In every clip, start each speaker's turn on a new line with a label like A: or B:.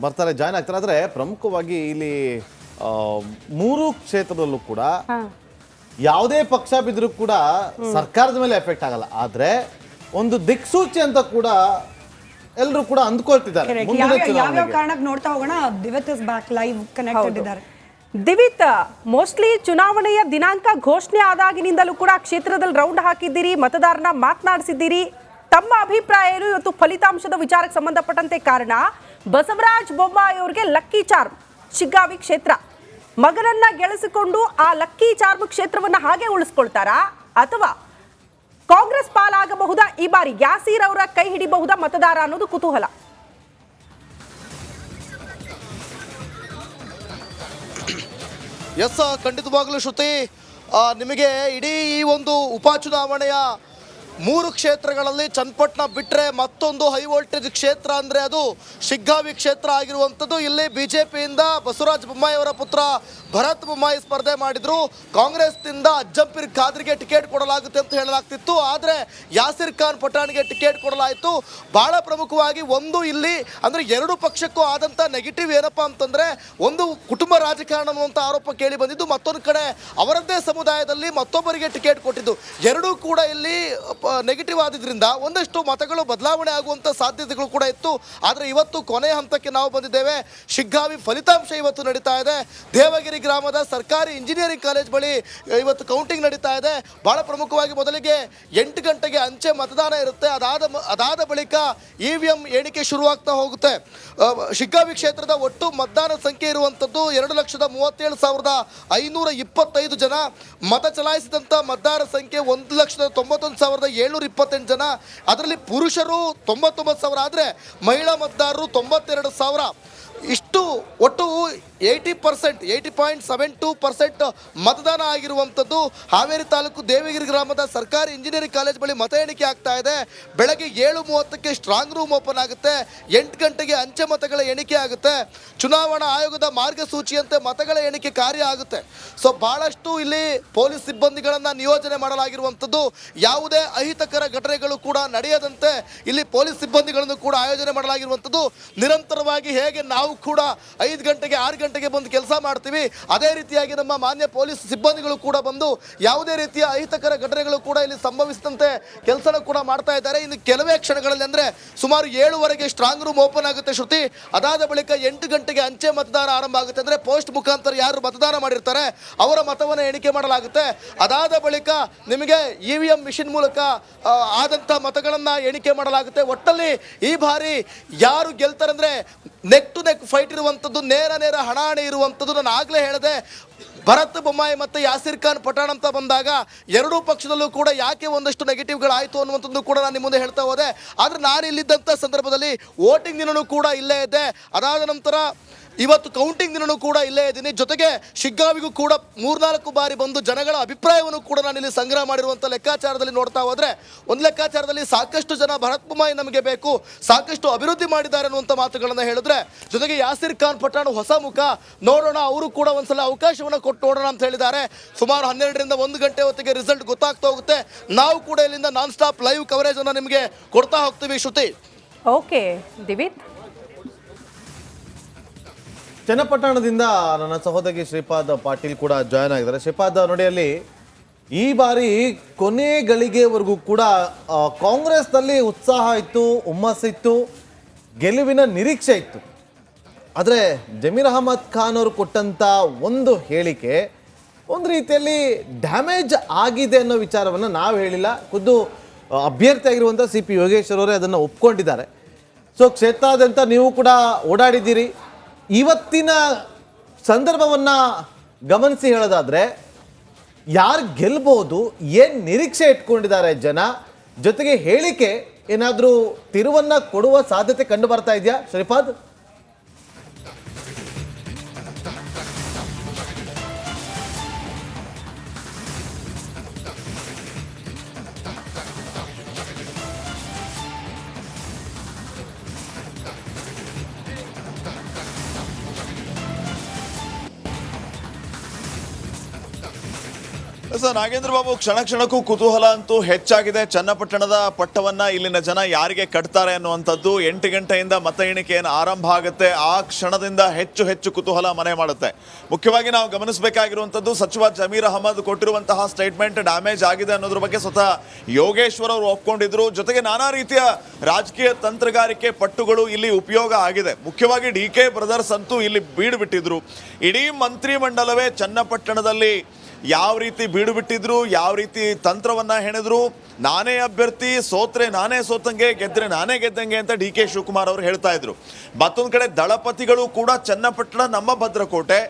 A: ಬರ್ತಾರೆ, ಜಾಯ್ನ್ ಆಗ್ತಾರೆ. ಆದರೆ ಪ್ರಮುಖವಾಗಿ ಇಲ್ಲಿ ಮೂರು ಕ್ಷೇತ್ರದಲ್ಲೂ ಕೂಡ ಯಾವುದೇ ಪಕ್ಷ ಬಿದ್ದರೂ ಕೂಡ ಸರ್ಕಾರದ ಮೇಲೆ ಎಫೆಕ್ಟ್ ಆಗಲ್ಲ. ಆದರೆ ಒಂದು ದಿಕ್ಸೂಚಿ ಅಂತ ಕೂಡ ಎಲ್ಲರೂ ಕೂಡ ಅಂದ್ಕೊಳ್ತಿದ್ದಾರೆ.
B: ಯಾವ ಕಾರಣಕ್ಕೆ ನೋಡ್ತಾ ಹೋಗೋಣ. ದಿವಿತ್ ಇಸ್ ಬ್ಯಾಕ್ ಲೈವ್ ಕನೆಕ್ಟೆಡ್ ಇದ್ದಾರೆ.
C: ದಿವಿತ್, ಮೋಸ್ಟ್ಲಿ ಚುನಾವಣೆಯ ದಿನಾಂಕ ಘೋಷಣೆ ಆದಾಗಿನಿಂದಲೂ ಕೂಡ ಕ್ಷೇತ್ರದಲ್ಲಿ ರೌಂಡ್ ಹಾಕಿದ್ದೀರಿ, ಮತದಾರನ ಮಾತನಾಡಿಸಿದ್ದೀರಿ. ತಮ್ಮ ಅಭಿಪ್ರಾಯ ಏನು ಇವತ್ತು ಫಲಿತಾಂಶದ ವಿಚಾರಕ್ಕೆ ಸಂಬಂಧಪಟ್ಟಂತೆ? ಕಾರಣ ಬಸವರಾಜ ಬೊಮ್ಮಾಯಿ ಅವರಿಗೆ ಲಕ್ಕಿ ಚಾರ್ಮ್ ಶಿಗ್ಗಾವಿ ಕ್ಷೇತ್ರ. ಮಗನನ್ನ ಗೆಲ್ಲಿಸಿಕೊಂಡು ಆ ಲಕ್ಕಿ ಚಾರ್ಮ್ ಕ್ಷೇತ್ರವನ್ನ ಹಾಗೆ ಉಳಿಸ್ಕೊಳ್ತಾರಾ ಅಥವಾ ಕಾಂಗ್ರೆಸ್ ಪಾಲಾಗಬಹುದಾ? ಈ ಬಾರಿ ಯಾಸೀರ್ ಅವರ ಕೈ ಹಿಡಿಬಹುದಾ ಮತದಾರ ಅನ್ನೋದು ಕುತೂಹಲ.
D: ಎಸ್, ಖಂಡಿತವಾಗಲೂ ಶ್ರುತಿ, ನಿಮಗೆ ಇಡೀ ಈ ಒಂದು ಉಪಚುನಾವಣೆಯ 3 ಕ್ಷೇತ್ರಗಳಲ್ಲಿ ಚನ್ನಪಟ್ಟಣ ಬಿಟ್ಟರೆ ಮತ್ತೊಂದು ಹೈ ವೋಲ್ಟೇಜ್ ಕ್ಷೇತ್ರ ಅಂದರೆ ಅದು ಶಿಗ್ಗಾವಿ ಕ್ಷೇತ್ರ ಆಗಿರುವಂಥದ್ದು. ಇಲ್ಲಿ ಬಿಜೆಪಿಯಿಂದ ಬಸವರಾಜ ಬೊಮ್ಮಾಯಿ ಅವರ ಪುತ್ರ ಭರತ್ ಬೊಮ್ಮಾಯಿ ಸ್ಪರ್ಧೆ ಮಾಡಿದ್ರು. ಕಾಂಗ್ರೆಸ್ನಿಂದ ಅಜ್ಜಂಪೀರ್ ಖಾದ್ರಿಗೆ ಟಿಕೆಟ್ ಕೊಡಲಾಗುತ್ತೆ ಅಂತ ಹೇಳಲಾಗ್ತಿತ್ತು. ಆದರೆ ಯಾಸಿರ್ ಖಾನ್ ಪಠಾಣ್ಗೆ ಟಿಕೆಟ್ ಕೊಡಲಾಯಿತು. ಬಹಳ ಪ್ರಮುಖವಾಗಿ ಒಂದು ಇಲ್ಲಿ ಅಂದರೆ 2 ಪಕ್ಷಕ್ಕೂ ಆದಂಥ ನೆಗೆಟಿವ್ ಏನಪ್ಪ ಅಂತಂದರೆ, ಒಂದು ಕುಟುಂಬ ರಾಜಕಾರಣ ಅನ್ನುವಂಥ ಆರೋಪ ಕೇಳಿ ಬಂದಿದ್ದು, ಮತ್ತೊಂದು ಕಡೆ ಅವರದ್ದೇ ಸಮುದಾಯದಲ್ಲಿ ಮತ್ತೊಬ್ಬರಿಗೆ ಟಿಕೆಟ್ ಕೊಟ್ಟಿದ್ದು. ಎರಡೂ ಕೂಡ ಇಲ್ಲಿ ನೆಗೆಟಿವ್ ಆದ್ರಿಂದ ಒಂದಷ್ಟು ಮತಗಳು ಬದಲಾವಣೆ ಆಗುವಂಥ ಸಾಧ್ಯತೆಗಳು ಕೂಡ ಇತ್ತು. ಆದರೆ ಇವತ್ತು ಕೊನೆಯ ಹಂತಕ್ಕೆ ನಾವು ಬಂದಿದ್ದೇವೆ. ಶಿಗ್ಗಾವಿ ಫಲಿತಾಂಶ ಇವತ್ತು ನಡೀತಾ ಇದೆ. ದೇವಗಿರಿ ಗ್ರಾಮದ ಸರ್ಕಾರಿ ಇಂಜಿನಿಯರಿಂಗ್ ಕಾಲೇಜ್ ಬಳಿ ಇವತ್ತು ಕೌಂಟಿಂಗ್ ನಡೀತಾ ಇದೆ. ಬಹಳ ಪ್ರಮುಖವಾಗಿ ಮೊದಲಿಗೆ 8 ಗಂಟೆಗೆ ಅಂಚೆ ಮತದಾನ ಇರುತ್ತೆ. ಅದಾದ ಬಳಿಕ EVM ಎಣಿಕೆ ಶುರುವಾಗ್ತಾ ಹೋಗುತ್ತೆ. ಶಿಗ್ಗಾವಿ ಕ್ಷೇತ್ರದ ಒಟ್ಟು ಮತದಾನ ಸಂಖ್ಯೆ ಇರುವಂಥದ್ದು 2,37,525 ಜನ. ಮತ ಚಲಾಯಿಸಿದಂಥ ಮತದಾರರ ಸಂಖ್ಯೆ 1,91,728 ಜನ. ಅದರಲ್ಲಿ ಪುರುಷರು 99,000 ಆದರೆ ಮಹಿಳಾ ಮತದಾರರು 92,000. ಇಷ್ಟು ಒಟ್ಟು 80.72% ಮತದಾನ ಆಗಿರುವಂಥದ್ದು. ಹಾವೇರಿ ತಾಲೂಕು ದೇವಗಿರಿ ಗ್ರಾಮದ ಸರ್ಕಾರಿ ಇಂಜಿನಿಯರಿಂಗ್ ಕಾಲೇಜ್ ಬಳಿ ಮತ ಎಣಿಕೆ ಆಗ್ತಾ ಇದೆ. ಬೆಳಗ್ಗೆ 7:30ಕ್ಕೆ ಸ್ಟ್ರಾಂಗ್ ರೂಮ್ ಓಪನ್ ಆಗುತ್ತೆ. 8 ಗಂಟೆಗೆ ಅಂಚೆ ಮತಗಳ ಎಣಿಕೆ ಆಗುತ್ತೆ. ಚುನಾವಣಾ ಆಯೋಗದ ಮಾರ್ಗಸೂಚಿಯಂತೆ ಮತಗಳ ಎಣಿಕೆ ಕಾರ್ಯ ಆಗುತ್ತೆ. ಸೊ ಬಹಳಷ್ಟು ಇಲ್ಲಿ ಪೊಲೀಸ್ ಸಿಬ್ಬಂದಿಗಳನ್ನು ನಿಯೋಜನೆ ಮಾಡಲಾಗಿರುವಂಥದ್ದು. ಯಾವುದೇ ಅಹಿತಕರ ಘಟನೆಗಳು ಕೂಡ ನಡೆಯದಂತೆ ಇಲ್ಲಿ ಪೊಲೀಸ್ ಸಿಬ್ಬಂದಿಗಳನ್ನು ಕೂಡ ಆಯೋಜನೆ ಮಾಡಲಾಗಿರುವಂಥದ್ದು. ನಿರಂತರವಾಗಿ ಹೇಗೆ ನಾವು ಕೂಡ 5 ಗಂಟೆಗೆ 6 ಗಂಟೆಗೆ ಬಂದು ಕೆಲಸ ಮಾಡ್ತೀವಿ, ಅದೇ ರೀತಿಯಾಗಿ ನಮ್ಮ ಮಾನ್ಯ ಪೊಲೀಸ್ ಸಿಬ್ಬಂದಿಗಳು ಕೂಡ ಬಂದು ಯಾವುದೇ ರೀತಿಯ ಅಹಿತಕರ ಘಟನೆಗಳು ಕೂಡ ಇಲ್ಲಿ ಸಂಭವಿಸಿದಂತೆ ಕೆಲಸನ ಕೂಡ ಮಾಡ್ತಾ ಇದ್ದಾರೆ. ಇನ್ನು ಕೆಲವೇ ಕ್ಷಣಗಳಲ್ಲಿ ಅಂದರೆ ಸುಮಾರು 7:15ಕ್ಕೆ ಸ್ಟ್ರಾಂಗ್ ರೂಮ್ ಓಪನ್ ಆಗುತ್ತೆ ಶ್ರುತಿ. ಅದಾದ ಬಳಿಕ 8 ಗಂಟೆಗೆ ಅಂಚೆ ಮತದಾನ ಆರಂಭ ಆಗುತ್ತೆ. ಅಂದರೆ ಪೋಸ್ಟ್ ಮುಖಾಂತರ ಯಾರು ಮತದಾನ ಮಾಡಿರ್ತಾರೆ ಅವರ ಮತವನ್ನು ಎಣಿಕೆ ಮಾಡಲಾಗುತ್ತೆ. ಅದಾದ ಬಳಿಕ ನಿಮಗೆ EVM ಮಿಷಿನ್ ಮೂಲಕ ಆದಂಥ ಮತಗಳನ್ನು ಎಣಿಕೆ ಮಾಡಲಾಗುತ್ತೆ. ಒಟ್ಟಲ್ಲಿ ಈ ಬಾರಿ ಯಾರು ಗೆಲ್ತಾರೆ ಅಂದರೆ ನೆಕ್ ಟು ನೆಕ್ ಫೈಟ್ ಇರುವಂಥದ್ದು, ನೇರ ಹಣಾಹಣಿ ಇರುವಂಥದ್ದು. ನಾನು ಆಗಲೇ ಹೇಳಿದೆ, ಭರತ್ ಬೊಮ್ಮಾಯಿ ಮತ್ತು ಯಾಸಿರ್ ಖಾನ್ ಪಠಾಣ್ ಅಂತ ಬಂದಾಗ ಎರಡೂ ಪಕ್ಷದಲ್ಲೂ ಕೂಡ ಯಾಕೆ ಒಂದಷ್ಟು ನೆಗೆಟಿವ್ಗಳಾಯಿತು ಅನ್ನುವಂಥದ್ದು ಕೂಡ ನಾನು ನಿಮ್ಮ ಮುಂದೆ ಹೇಳ್ತಾ ಹೋದೆ. ಆದರೆ ನಾನು ಇಲ್ಲಿದ್ದಂಥ ಸಂದರ್ಭದಲ್ಲಿ ವೋಟಿಂಗ್ ದಿನವೂ ಕೂಡ ಇಲ್ಲೇ ಇದೆ. ಅದಾದ ನಂತರ ಇವತ್ತು ಕೌಂಟಿಂಗ್ ದಿನವೂ ಕೂಡ ಇಲ್ಲೇ ಇದ್ದೀನಿ. ಜೊತೆಗೆ ಶಿಗ್ಗಾವಿಗೂ ಕೂಡ 3-4 ಬಾರಿ ಬಂದು ಜನಗಳ ಅಭಿಪ್ರಾಯವನ್ನು ಕೂಡ ನಾನು ಇಲ್ಲಿ ಸಂಗ್ರಹ ಮಾಡಿರುವಂಥ ಲೆಕ್ಕಾಚಾರದಲ್ಲಿ ನೋಡ್ತಾ ಹೋದರೆ, ಒಂದು ಲೆಕ್ಕಾಚಾರದಲ್ಲಿ ಸಾಕಷ್ಟು ಜನ ಭರತ್ ಬೊಮ್ಮಾಯಿ ನಮಗೆ ಬೇಕು, ಸಾಕಷ್ಟು ಅಭಿವೃದ್ಧಿ ಮಾಡಿದ್ದಾರೆ ಅನ್ನುವಂಥ ಮಾತುಗಳನ್ನು ಹೇಳಿದ್ರೆ, ಜೊತೆಗೆ ಯಾಸಿರ್ ಖಾನ್ ಪಠಾಣ್ ಹೊಸ ಮುಖ, ನೋಡೋಣ ಅವರು ಕೂಡ ಒಂದ್ಸಲ ಅವಕಾಶವನ್ನು ಕೊಟ್ಟು ನೋಡೋಣ ಅಂತ ಹೇಳಿದ್ದಾರೆ. ಸುಮಾರು 12ರಿಂದ 1 ಗಂಟೆ ಹೊತ್ತಿಗೆ ರಿಸಲ್ಟ್ ಗೊತ್ತಾಗ್ತಾ ಹೋಗುತ್ತೆ. ನಾವು ಕೂಡ ಇಲ್ಲಿಂದ ನಾನ್ ಸ್ಟಾಪ್ ಲೈವ್ ಕವರೇಜ್ ಅನ್ನು ನಿಮಗೆ ಕೊಡ್ತಾ ಹೋಗ್ತೀವಿ ಶ್ರುತಿ.
C: ಓಕೆ ದಿವಿತ್.
A: ಚನ್ನಪಟ್ಟಣದಿಂದ ನನ್ನ ಸಹೋದರಿ ಶ್ರೀಪಾದ್ ಪಾಟೀಲ್ ಕೂಡ ಜಾಯ್ನ್ ಆಗಿದ್ದಾರೆ. ಶ್ರೀಪಾದ್, ನೋಡಿ, ಅಲ್ಲಿ ಈ ಬಾರಿ ಕೊನೆ ಗಳಿಗೆವರೆಗೂ ಕೂಡ ಕಾಂಗ್ರೆಸ್ನಲ್ಲಿ ಉತ್ಸಾಹ ಇತ್ತು, ಹುಮ್ಮಸ್ಸಿತ್ತು, ಗೆಲುವಿನ ನಿರೀಕ್ಷೆ ಇತ್ತು. ಆದರೆ ಜಮೀರ್ ಅಹಮದ್ ಖಾನ್ ಅವರು ಕೊಟ್ಟಂಥ ಒಂದು ಹೇಳಿಕೆ ಒಂದು ರೀತಿಯಲ್ಲಿ ಡ್ಯಾಮೇಜ್ ಆಗಿದೆ ಅನ್ನೋ ವಿಚಾರವನ್ನು ನಾವು ಹೇಳಿಲ್ಲ, ಖುದ್ದು ಅಭ್ಯರ್ಥಿ ಆಗಿರುವಂಥ CP ಯೋಗೇಶ್ವರ್ ಅವರೇ ಅದನ್ನು ಒಪ್ಕೊಂಡಿದ್ದಾರೆ. ಸೊ ಕ್ಷೇತ್ರಾದ್ಯಂತ ನೀವು ಕೂಡ ಓಡಾಡಿದ್ದೀರಿ. ಇವತ್ತಿನ ಸಂದರ್ಭವನ್ನು ಗಮನಿಸಿ ಹೇಳೋದಾದರೆ ಯಾರು ಗೆಲ್ಬೋದು, ಏನು ನಿರೀಕ್ಷೆ ಇಟ್ಕೊಂಡಿದ್ದಾರೆ ಜನ, ಜೊತೆಗೆ ಹೇಳಿಕೆ ಏನಾದರೂ ತಿರುವನ್ನು ಕೊಡುವ ಸಾಧ್ಯತೆ ಕಂಡು ಬರ್ತಾ ಇದೆಯಾ ಶ್ರೀಪಾದ್?
E: ಸರ್ ನಾಗೇಂದ್ರ ಬಾಬು, ಕ್ಷಣ ಕ್ಷಣಕ್ಕೂ ಕುತೂಹಲ ಅಂತೂ ಹೆಚ್ಚಾಗಿದೆ. ಚನ್ನಪಟ್ಟಣದ ಪಟ್ಟವನ್ನ ಇಲ್ಲಿನ ಜನ ಯಾರಿಗೆ ಕಟ್ತಾರೆ ಅನ್ನುವಂಥದ್ದು 8 ಗಂಟೆಯಿಂದ ಮತ ಎಣಿಕೆ ಏನು ಆರಂಭ ಆಗುತ್ತೆ ಆ ಕ್ಷಣದಿಂದ ಹೆಚ್ಚು ಹೆಚ್ಚು ಕುತೂಹಲ ಮನೆ ಮಾಡುತ್ತೆ. ಮುಖ್ಯವಾಗಿ ನಾವು ಗಮನಿಸಬೇಕಾಗಿರುವಂಥದ್ದು ಸಚಿವ ಜಮೀರ್ ಅಹಮದ್ ಕೊಟ್ಟಿರುವಂತಹ ಸ್ಟೇಟ್ಮೆಂಟ್ ಡ್ಯಾಮೇಜ್ ಆಗಿದೆ ಅನ್ನೋದ್ರ ಬಗ್ಗೆ ಸ್ವತಃ ಯೋಗೇಶ್ವರ್ ಅವರು ಒಪ್ಕೊಂಡಿದ್ರು. ಜೊತೆಗೆ ನಾನಾ ರೀತಿಯ ರಾಜಕೀಯ ತಂತ್ರಗಾರಿಕೆ ಪಟ್ಟುಗಳು ಇಲ್ಲಿ ಉಪಯೋಗ ಆಗಿದೆ. ಮುಖ್ಯವಾಗಿ DK ಬ್ರದರ್ಸ್ ಅಂತೂ ಇಲ್ಲಿ ಬೀಡು ಬಿಟ್ಟಿದ್ರು. ಇಡೀ ಮಂತ್ರಿಮಂಡಲವೇ ಚನ್ನಪಟ್ಟಣದಲ್ಲಿ ಯಾವ ರೀತಿ ಬೀಡು ಬಿಟ್ಟಿದ್ರು, ಯಾವ ರೀತಿ ತಂತ್ರವನ್ನ ಹೆಣೆದ್ರು. ನಾನೇ ಅಭ್ಯರ್ಥಿ, ಸೋತ್ರೆ ನಾನೇ ಸೋತಂಗೆ, ಗೆದ್ರೆ ನಾನೇ ಗೆದ್ದಂಗೆ ಅಂತ DK ಶಿವಕುಮಾರ್ ಅವರು ಹೇಳ್ತಾ ಇದ್ರು. ಮತ್ತೊಂದು ಕಡೆ ದಳಪತಿಗಳು ಕೂಡ ಚನ್ನಪಟ್ಟಣ ನಮ್ಮ ಭದ್ರಕೋಟೆ,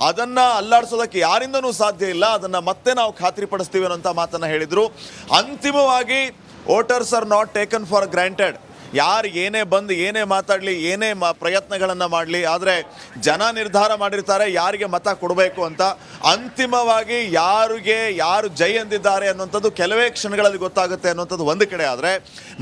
E: ಅದನ್ನ ಅಲ್ಲಾಡಿಸೋದಕ್ಕೆ ಯಾರಿಂದನೂ ಸಾಧ್ಯ ಇಲ್ಲ, ಅದನ್ನ ಮತ್ತೆ ನಾವು ಖಾತ್ರಿಪಡಿಸ್ತೀವಿ ಅನ್ನೋಂಥ ಮಾತನ್ನ ಹೇಳಿದ್ರು. ಅಂತಿಮವಾಗಿ voters are not taken for granted. ಯಾರು ಏನೇ ಬಂದು ಏನೇ ಮಾತಾಡಲಿ, ಏನೇ ಪ್ರಯತ್ನಗಳನ್ನು ಮಾಡಲಿ, ಆದರೆ ಜನ ನಿರ್ಧಾರ ಮಾಡಿರ್ತಾರೆ ಯಾರಿಗೆ ಮತ ಕೊಡಬೇಕು ಅಂತ. ಅಂತಿಮವಾಗಿ ಯಾರು ಜೈ ಎಂದಿದ್ದಾರೆ ಅನ್ನುವಂಥದ್ದು ಕೆಲವೇ ಕ್ಷಣಗಳಲ್ಲಿ ಗೊತ್ತಾಗುತ್ತೆ ಅನ್ನುವಂಥದ್ದು ಒಂದು ಕಡೆ. ಆದರೆ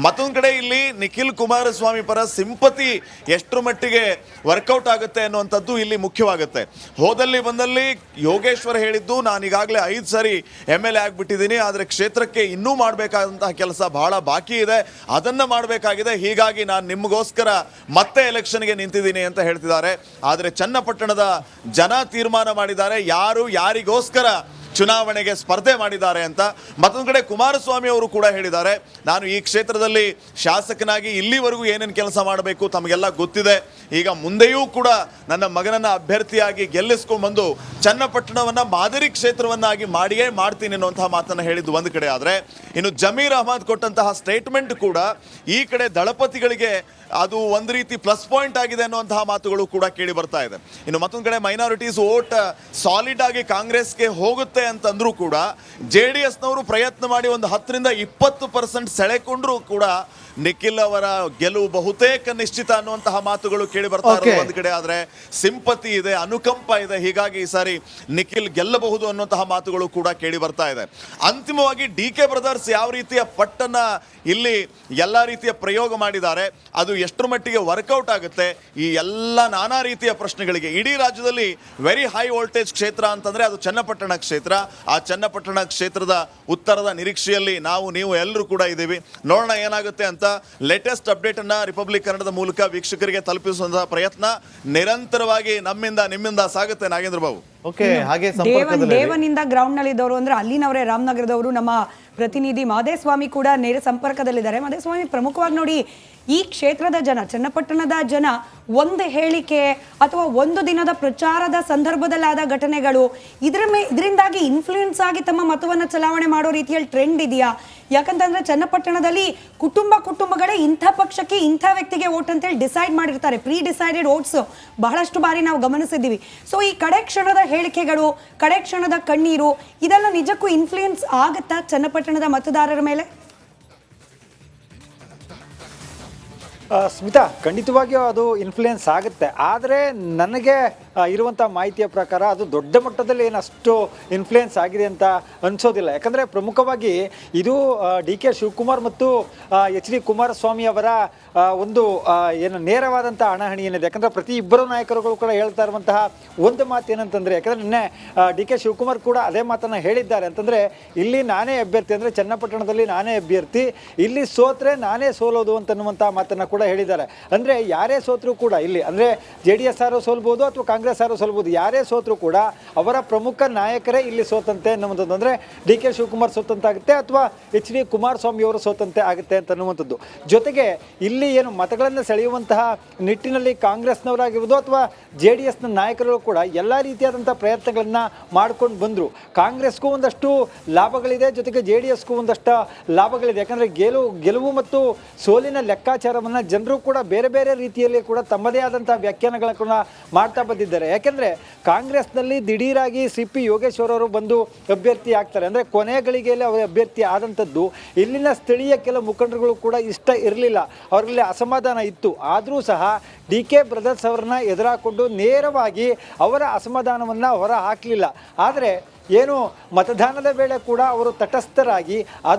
E: ಮತ್ತೊಂದು ಕಡೆ ಇಲ್ಲಿ ನಿಖಿಲ್ ಕುಮಾರಸ್ವಾಮಿ ಪರ ಸಿಂಪತಿ ಎಷ್ಟರ ಮಟ್ಟಿಗೆ ವರ್ಕೌಟ್ ಆಗುತ್ತೆ ಅನ್ನುವಂಥದ್ದು ಇಲ್ಲಿ ಮುಖ್ಯವಾಗುತ್ತೆ. ಹೋದಲ್ಲಿ ಬಂದಲ್ಲಿ ಯೋಗೇಶ್ವರ್ ಹೇಳಿದ್ದು, ನಾನು ಈಗಾಗಲೇ 5 ಸಾರಿ MLA ಆಗಿಬಿಟ್ಟಿದ್ದೀನಿ, ಆದರೆ ಕ್ಷೇತ್ರಕ್ಕೆ ಇನ್ನೂ ಮಾಡಬೇಕಾದಂತಹ ಕೆಲಸ ಬಹಳ ಬಾಕಿ ಇದೆ, ಅದನ್ನು ಮಾಡಬೇಕಾಗಿದೆ, ಹೀಗಾಗಿ ನಾನು ನಿಮಗೋಸ್ಕರ ಮತ್ತೆ ಎಲೆಕ್ಷನ್ಗೆ ನಿಂತಿದ್ದೀನಿ ಅಂತ ಹೇಳ್ತಿದ್ದಾರೆ. ಆದರೆ ಚನ್ನಪಟ್ಟಣದ ಜನ ತೀರ್ಮಾನ ಮಾಡಿದ್ದಾರೆ ಯಾರಿಗೋಸ್ಕರ ಚುನಾವಣೆಗೆ ಸ್ಪರ್ಧೆ ಮಾಡಿದ್ದಾರೆ ಅಂತ. ಮತ್ತೊಂದು ಕಡೆ ಕುಮಾರಸ್ವಾಮಿ ಅವರು ಕೂಡ ಹೇಳಿದ್ದಾರೆ, ನಾನು ಈ ಕ್ಷೇತ್ರದಲ್ಲಿ ಶಾಸಕನಾಗಿ ಇಲ್ಲಿವರೆಗೂ ಏನೇನು ಕೆಲಸ ಮಾಡಬೇಕು ತಮಗೆಲ್ಲ ಗೊತ್ತಿದೆ, ಈಗ ಮುಂದೆಯೂ ಕೂಡ ನನ್ನ ಮಗನನ್ನ ಅಭ್ಯರ್ಥಿಯಾಗಿ ಗೆಲ್ಲಿಸ್ಕೊಂಡ್ಬಂದು ಚನ್ನಪಟ್ಟಣವನ್ನ ಮಾದರಿ ಕ್ಷೇತ್ರವನ್ನಾಗಿ ಮಾಡಿಯೇ ಮಾಡ್ತೀನಿ ಅನ್ನುವಂತಹ ಮಾತನ್ನು ಹೇಳಿದ್ದು ಒಂದು ಕಡೆ. ಆದರೆ ಇನ್ನು ಜಮೀರ್ ಅಹಮದ್ ಕೊಟ್ಟಂತಹ ಸ್ಟೇಟ್ಮೆಂಟ್ ಕೂಡ ಈ ಕಡೆ ದಳಪತಿಗಳಿಗೆ ಅದು ಒಂದು ರೀತಿ ಪ್ಲಸ್ ಪಾಯಿಂಟ್ ಆಗಿದೆ ಅನ್ನುವಂತಹ ಮಾತುಗಳು ಕೂಡ ಕೇಳಿ ಬರ್ತಾ ಇದೆ. ಇನ್ನು ಮತ್ತೊಂದು ಕಡೆ ಮೈನಾರಿಟೀಸ್ ವೋಟ್ ಸಾಲಿಡ್ ಆಗಿ ಕಾಂಗ್ರೆಸ್ಗೆ ಹೋಗುತ್ತೆ ಅಂತಂದ್ರೂ ಕೂಡ JDSನವರು ಪ್ರಯತ್ನ ಮಾಡಿ ಒಂದು 10ರಿಂದ 20% ಸೆಳೆಕೊಂಡ್ರೂ ಕೂಡ ನಿಖಿಲ್ ಅವರ ಗೆಲುವು ಬಹುತೇಕ ನಿಶ್ಚಿತ ಅನ್ನುವಂತಹ ಮಾತುಗಳು ಕೇಳಿ ಬರ್ತಾ ಇರೋದು ಒಂದು ಕಡೆ. ಆದ್ರೆ ಸಿಂಪತಿ ಇದೆ, ಅನುಕಂಪ ಇದೆ, ಹೀಗಾಗಿ ಈ ಸಾರಿ ನಿಖಿಲ್ ಗೆಲ್ಲಬಹುದು ಅನ್ನುವಂತಹ ಮಾತುಗಳು ಕೂಡ ಕೇಳಿ ಬರ್ತಾ ಇದೆ. ಅಂತಿಮವಾಗಿ DK ಬ್ರದರ್ಸ್ ಯಾವ ರೀತಿಯ ಪಟ್ಟನ್ನ ಇಲ್ಲಿ ಎಲ್ಲಾ ರೀತಿಯ ಪ್ರಯೋಗ ಮಾಡಿದ್ದಾರೆ, ಅದು ಎಷ್ಟರ ಮಟ್ಟಿಗೆ ವರ್ಕೌಟ್ ಆಗುತ್ತೆ, ಈ ಎಲ್ಲ ನಾನಾ ರೀತಿಯ ಪ್ರಶ್ನೆಗಳಿಗೆ ಇಡೀ ರಾಜ್ಯದಲ್ಲಿ ವೆರಿ ಹೈ ವೋಲ್ಟೇಜ್ ಕ್ಷೇತ್ರ ಅಂತಂದ್ರೆ ಅದು ಚನ್ನಪಟ್ಟಣ ಕ್ಷೇತ್ರ. ಆ ಚನ್ನಪಟ್ಟಣ ಕ್ಷೇತ್ರದ ಉತ್ತರದ ನಿರೀಕ್ಷೆಯಲ್ಲಿ ನೀವು ಎಲ್ಲರೂ ಕೂಡ ಇದ್ದೀವಿ. ನೋಡೋಣ ಏನಾಗುತ್ತೆ ಅಂತ. ಲೇಟೆಸ್ಟ್ ಅಪ್ಡೇಟ್ ಅನ್ನ ರಿಪಬ್ಲಿಕ್ ಕನ್ನಡದ ಮೂಲಕ ವೀಕ್ಷಕರಿಗೆ ತಲುಪಿಸುವಂತಹ ಪ್ರಯತ್ನ ನಿರಂತರವಾಗಿ ನಮ್ಮಿಂದ ನಿಮ್ಮಿಂದ ಸಾಗುತ್ತೆ. ನಾಗೇಂದ್ರ ಬಾಬು,
A: ಓಕೆ, ಹಾಗೆ ಸಂಪರ್ಕದಲ್ಲಿ
B: ದೇವನಿಂದ ಗ್ರೌಂಡ್ ನಲ್ಲಿ ಇದ್ದವರು ಅಂದ್ರೆ ಅಲ್ಲಿನವರೇ ರಾಮನಗರದವರು ನಮ್ಮ ಪ್ರತಿನಿಧಿ ಮಾದೇಸ್ವಾಮಿ ಕೂಡ ನೇರ ಸಂಪರ್ಕದಲ್ಲಿದ್ದಾರೆ. ಮಾದೇಸ್ವಾಮಿ, ಪ್ರಮುಖವಾಗಿ ನೋಡಿ ಈ ಕ್ಷೇತ್ರದ ಜನ, ಚನ್ನಪಟ್ಟಣದ ಜನ ಒಂದು ಹೇಳಿಕೆ ಅಥವಾ ಒಂದು ದಿನದ ಪ್ರಚಾರದ ಸಂದರ್ಭದಲ್ಲಾದ ಘಟನೆಗಳು ಇದರಿಂದಾಗಿ ಇನ್ಫ್ಲೂಯೆನ್ಸ್ ಆಗಿ ತಮ್ಮ ಮತವನ್ನು ಚಲಾವಣೆ ಮಾಡೋ ರೀತಿಯಲ್ಲಿ ಟ್ರೆಂಡ್ ಇದೆಯಾ? ಯಾಕಂತಂದ್ರೆ ಚನ್ನಪಟ್ಟಣದಲ್ಲಿ ಕುಟುಂಬಗಳೇ ಇಂಥ ಪಕ್ಷಕ್ಕೆ ಇಂಥ ವ್ಯಕ್ತಿಗೆ ವೋಟ್ ಅಂತೇಳಿ ಡಿಸೈಡ್ ಮಾಡಿರ್ತಾರೆ. ಪ್ರೀ ಡಿಸೈಡೆಡ್ ವೋಟ್ಸ್ ಬಹಳಷ್ಟು ಬಾರಿ ನಾವು ಗಮನಿಸಿದ್ದೀವಿ. ಸೊ ಈ ಕಡೆ ಕ್ಷಣದ ಹೇಳಿಕೆಗಳು, ಕಡೆ ಕ್ಷಣದ ಕಣ್ಣೀರು, ಇದೆಲ್ಲ ನಿಜಕ್ಕೂ ಇನ್ಫ್ಲೂಯೆನ್ಸ್ ಆಗುತ್ತಾ ಚನ್ನಪಟ್ಟಣದ ಮತದಾರರ ಮೇಲೆ?
F: ಸ್ಮಿತಾ, ಖಂಡಿತವಾಗಿಯೂ ಅದು ಇನ್ಫ್ಲೂಯೆನ್ಸ್ ಆಗುತ್ತೆ. ಆದರೆ ನನಗೆ ಇರುವಂಥ ಮಾಹಿತಿಯ ಪ್ರಕಾರ ಅದು ದೊಡ್ಡ ಮಟ್ಟದಲ್ಲಿ ಏನಷ್ಟು ಇನ್ಫ್ಲೂಯೆನ್ಸ್ ಆಗಿದೆ ಅಂತ ಅನಿಸೋದಿಲ್ಲ. ಯಾಕಂದರೆ ಪ್ರಮುಖವಾಗಿ ಇದು DK ಶಿವಕುಮಾರ್ ಮತ್ತು HD ಕುಮಾರಸ್ವಾಮಿ ಅವರ ಒಂದು ನೇರವಾದಂಥ ಹಣಾಹಣಿ ಏನಿದೆ. ಯಾಕಂದರೆ ಪ್ರತಿ ಇಬ್ಬರು ನಾಯಕರುಗಳು ಕೂಡ ಹೇಳ್ತಾ ಇರುವಂತಹ ಒಂದು ಮಾತು ಏನಂತಂದರೆ, ಯಾಕಂದರೆ ನಿನ್ನೆ DK ಶಿವಕುಮಾರ್ ಕೂಡ ಅದೇ ಮಾತನ್ನು ಹೇಳಿದ್ದಾರೆ. ಅಂತಂದರೆ ಇಲ್ಲಿ ನಾನೇ ಅಭ್ಯರ್ಥಿ, ಅಂದರೆ ಚನ್ನಪಟ್ಟಣದಲ್ಲಿ ನಾನೇ ಅಭ್ಯರ್ಥಿ, ಇಲ್ಲಿ ಸೋತ್ರೆ ನಾನೇ ಸೋಲೋದು ಅಂತನ್ನುವಂಥ ಮಾತನ್ನು ಕೂಡ ಹೇಳಿದ್ದಾರೆ. ಅಂದರೆ ಯಾರೇ ಸೋತರೂ ಕೂಡ ಇಲ್ಲಿ, ಅಂದರೆ JDS ಆರು ಸೋಲ್ಬೋದು ಅಥವಾ ಕಾಂಗ್ರೆಸ್ ಆರು ಸೋಲ್ಬೋದು, ಯಾರೇ ಸೋತರೂ ಕೂಡ ಅವರ ಪ್ರಮುಖ ನಾಯಕರೇ ಇಲ್ಲಿ ಸೋತಂತೆ ಅನ್ನುವಂಥದ್ದು. ಅಂದರೆ DK ಶಿವಕುಮಾರ್ ಸೋತಂತಾಗುತ್ತೆ ಅಥವಾ HD ಕುಮಾರಸ್ವಾಮಿ ಅವರು ಸೋತಂತೆ ಆಗುತ್ತೆ ಅಂತ ಅನ್ನುವಂಥದ್ದು. ಜೊತೆಗೆ ಇಲ್ಲಿ ಏನು ಮತಗಳನ್ನು ಸೆಳೆಯುವಂತಹ ನಿಟ್ಟಿನಲ್ಲಿ ಕಾಂಗ್ರೆಸ್ನವರಾಗಿರ್ಬೋದು ಅಥವಾ JDSನ ನಾಯಕರು ಕೂಡ ಎಲ್ಲ ರೀತಿಯಾದಂಥ ಪ್ರಯತ್ನಗಳನ್ನು ಮಾಡ್ಕೊಂಡು ಬಂದರು. ಕಾಂಗ್ರೆಸ್ಗೂ ಒಂದಷ್ಟು ಲಾಭಗಳಿದೆ, ಜೊತೆಗೆ JDSಗೂ ಒಂದಷ್ಟು ಲಾಭಗಳಿದೆ. ಯಾಕಂದರೆ ಗೆಲುವು ಮತ್ತು ಸೋಲಿನ ಲೆಕ್ಕಾಚಾರವನ್ನು ಜನರು ಕೂಡ ಬೇರೆ ಬೇರೆ ರೀತಿಯಲ್ಲಿ ಕೂಡ ತಮ್ಮದೇ ಆದಂಥ ವ್ಯಾಖ್ಯಾನಗಳನ್ನು ಮಾಡ್ತಾ ಬಂದಿದ್ದಾರೆ. ಯಾಕೆಂದರೆ ಕಾಂಗ್ರೆಸ್ನಲ್ಲಿ ದಿಢೀರಾಗಿ CP ಯೋಗೇಶ್ವರ್ ಅವರು ಬಂದು ಅಭ್ಯರ್ಥಿ ಆಗ್ತಾರೆ, ಅಂದರೆ ಕೊನೆಯ ಗಳಿಗೆಯಲ್ಲಿ ಅವರು ಅಭ್ಯರ್ಥಿ ಆದಂಥದ್ದು ಇಲ್ಲಿನ ಸ್ಥಳೀಯ ಕೆಲವು ಮುಖಂಡರುಗಳು ಕೂಡ ಇಷ್ಟ ಇರಲಿಲ್ಲ, ಅವರಲ್ಲಿ ಅಸಮಾಧಾನ ಇತ್ತು. ಆದರೂ ಸಹ DK ಬ್ರದರ್ಸ್ ಅವರನ್ನ ಎದುರಾಕೊಂಡು ನೇರವಾಗಿ ಅವರ ಅಸಮಾಧಾನವನ್ನು ಹೊರ ಹಾಕಲಿಲ್ಲ. ಆದರೆ ಏನು ಮತದಾನದ ವೇಳೆ ಕೂಡ ಅವರು ತಟಸ್ಥರಾಗಿ ಅದು